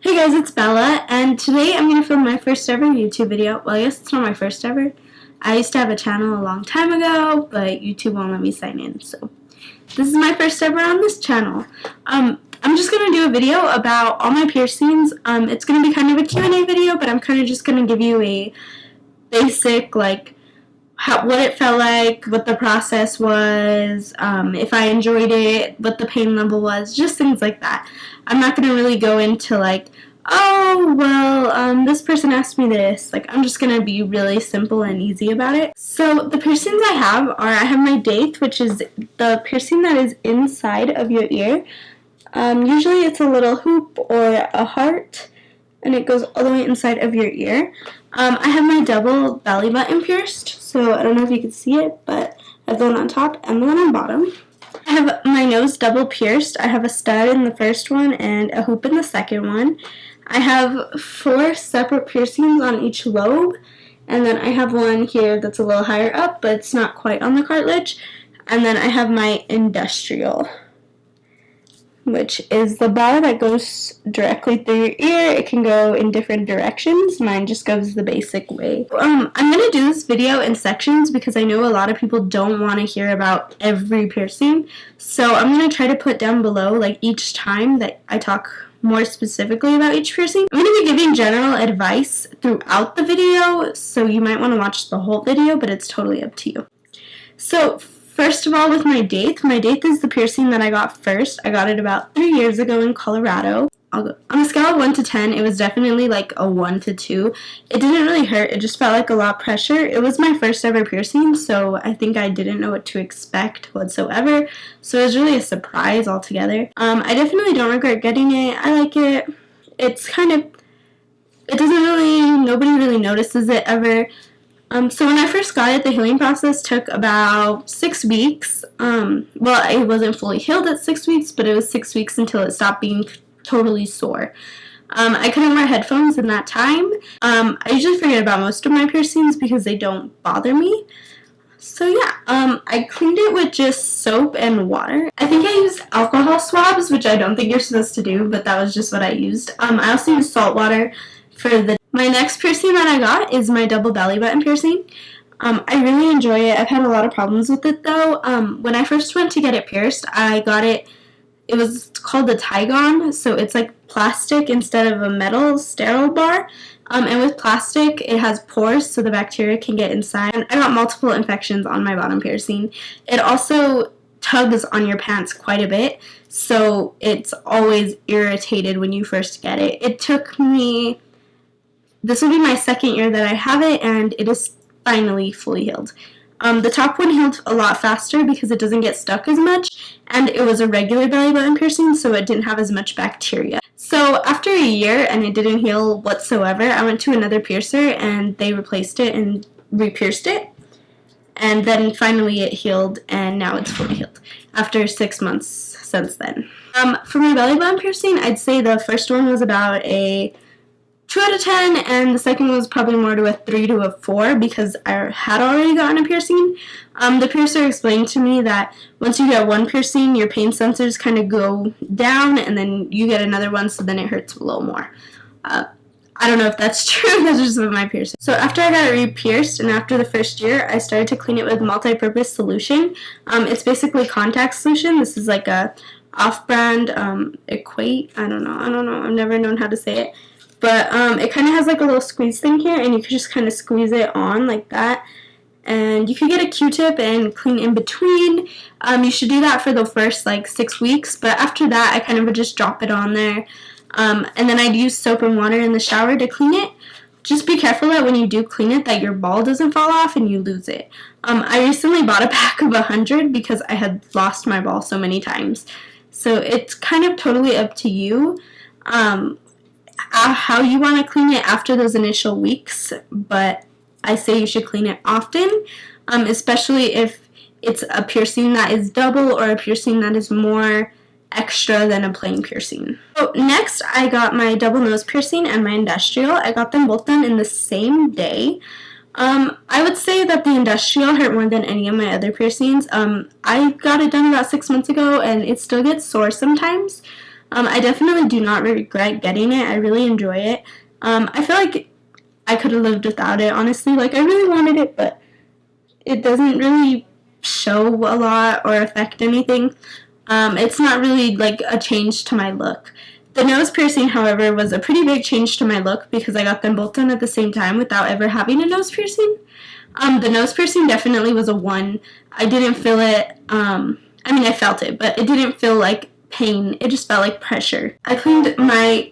Hey guys, it's Bella, and today I'm going to film my first ever YouTube video. Well, I guess it's not my first ever. I used to have a channel a long time ago, but YouTube won't let me sign in, so this is my first ever on this channel. I'm just going to do a video about all my piercings. It's going to be kind of a Q&A video, but I'm kind of just going to give you a basic, what it felt like, what the process was, if I enjoyed it, what the pain level was, just things like that. I'm not going to really go into this person asked me this. I'm just going to be really simple and easy about it. So the piercings I have my Daith, which is the piercing that is inside of your ear. Usually it's a little hoop or a heart, and it goes all the way inside of your ear. I have my double belly button pierced, so I don't know if you can see it, but I have the one on top and the one on bottom. I have my nose double pierced. I have a stud in the first one and a hoop in the second one. I have 4 separate piercings on each lobe, and then I have one here that's a little higher up, but it's not quite on the cartilage. And then I have my industrial, which is the bar that goes directly through your ear. It can go in different directions. Mine just goes the basic way. I'm going to do this video in sections because I know a lot of people don't want to hear about every piercing. So I'm going to try to put down below, each time that I talk more specifically about each piercing. I'm going to be giving general advice throughout the video, so you might want to watch the whole video, but it's totally up to you. So first of all, with my Daith is the piercing that I got first. I got it about 3 years ago in Colorado. On a scale of 1 to 10, it was definitely a 1 to 2. It didn't really hurt. It just felt like a lot of pressure. It was my first ever piercing, so I think I didn't know what to expect whatsoever. So it was really a surprise altogether. I definitely don't regret getting it. I like it. It's nobody really notices it ever. So when I first got it, the healing process took about 6 weeks. It wasn't fully healed at 6 weeks, but it was 6 weeks until it stopped being totally sore. I couldn't wear headphones in that time. I usually forget about most of my piercings because they don't bother me. So yeah, I cleaned it with just soap and water. I think I used alcohol swabs, which I don't think you're supposed to do, but that was just what I used. I also used salt water for my next piercing that I got is my double belly button piercing. I really enjoy it. I've had a lot of problems with it though. When I first went to get it pierced, I got it was called the Tygon, so it's plastic instead of a metal sterile bar. And with plastic, it has pores so the bacteria can get inside. And I got multiple infections on my bottom piercing. It also tugs on your pants quite a bit, so it's always irritated when you first get it. This will be my second year that I have it, and it is finally fully healed. The top one healed a lot faster because it doesn't get stuck as much, and it was a regular belly button piercing, so it didn't have as much bacteria. So after a year and it didn't heal whatsoever, I went to another piercer and they replaced it and re-pierced it. And then finally it healed, and now it's fully healed after 6 months since then. For my belly button piercing, I'd say the first one was about a 2 out of 10, and the second one was probably more to a 3 to a 4 because I had already gotten a piercing. The piercer explained to me that once you get one piercing, your pain sensors kind of go down, and then you get another one, so then it hurts a little more. I don't know if that's true. That's just what my piercing. So after I got it re-pierced, and after the first year, I started to clean it with multi-purpose solution. It's basically contact solution. This is a off-brand Equate. I don't know. I've never known how to say it. But it kind of has a little squeeze thing here, and you can just kind of squeeze it on like that. And you can get a Q-tip and clean in between. You should do that for the first 6 weeks, but after that I kind of would just drop it on there. And then I'd use soap and water in the shower to clean it. Just be careful that when you do clean it that your ball doesn't fall off and you lose it. I recently bought a pack of 100 because I had lost my ball so many times. So it's kind of totally up to you. How you want to clean it after those initial weeks, but I say you should clean it often, especially if it's a piercing that is double or a piercing that is more extra than a plain piercing. So next, I got my double nose piercing and my industrial. I got them both done in the same day. I would say that the industrial hurt more than any of my other piercings. I got it done about 6 months ago, and it still gets sore sometimes. I definitely do not regret getting it. I really enjoy it. I feel like I could have lived without it, honestly. Like, I really wanted it, but it doesn't really show a lot or affect anything. It's not really like a change to my look. The nose piercing, however, was a pretty big change to my look because I got them both done at the same time without ever having a nose piercing. The nose piercing definitely was a 1. I didn't feel it. I mean, I felt it, but it didn't feel like pain. It just felt like pressure. I cleaned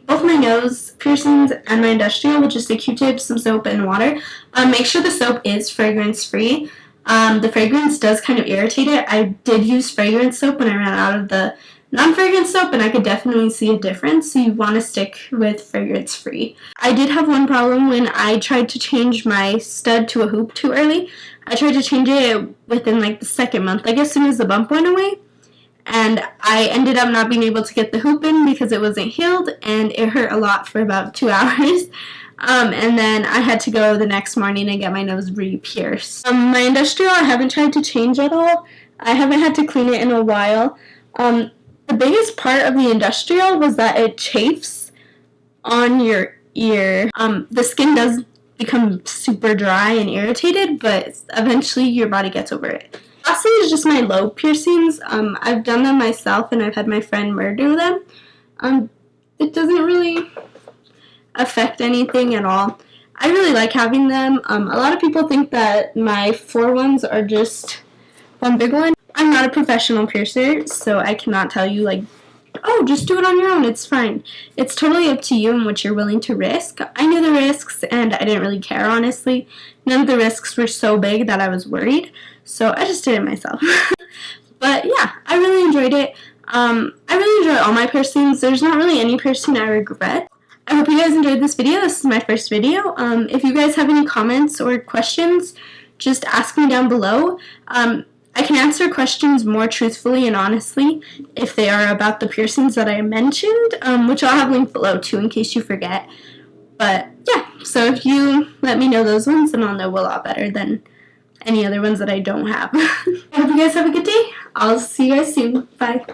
both my nose piercings and my industrial with just a Q-tip, some soap, and water. Make sure the soap is fragrance-free. The fragrance does kind of irritate it. I did use fragrance soap when I ran out of the non-fragrance soap, and I could definitely see a difference, so you want to stick with fragrance-free. I did have one problem when I tried to change my stud to a hoop too early. I tried to change it within like the 2nd month, like as soon as the bump went away, and I ended up not being able to get the hoop in because it wasn't healed, and it hurt a lot for about 2 hours. And then I had to go the next morning and get my nose re-pierced. My industrial I haven't tried to change at all. I haven't had to clean it in a while. The biggest part of the industrial was that it chafes on your ear. The skin does become super dry and irritated, but eventually your body gets over it. Lastly is just my lobe piercings. I've done them myself and I've had my friend Mer do them. It doesn't really affect anything at all. I really like having them. A lot of people think that my 4 ones are just one big one. I'm not a professional piercer, so I cannot tell you like, oh, just do it on your own, it's fine. It's totally up to you and what you're willing to risk. I knew the risks and I didn't really care, honestly. None of the risks were so big that I was worried, so I just did it myself. But yeah, I really enjoyed it. I really enjoy all my piercings. There's not really any piercing I regret. I hope you guys enjoyed this video. This is my first video. If you guys have any comments or questions, just ask me down below. I can answer questions more truthfully and honestly if they are about the piercings that I mentioned, which I'll have linked below too in case you forget. But yeah, so if you let me know those ones, then I'll know a lot better than any other ones that I don't have. I hope you guys have a good day. I'll see you guys soon. Bye.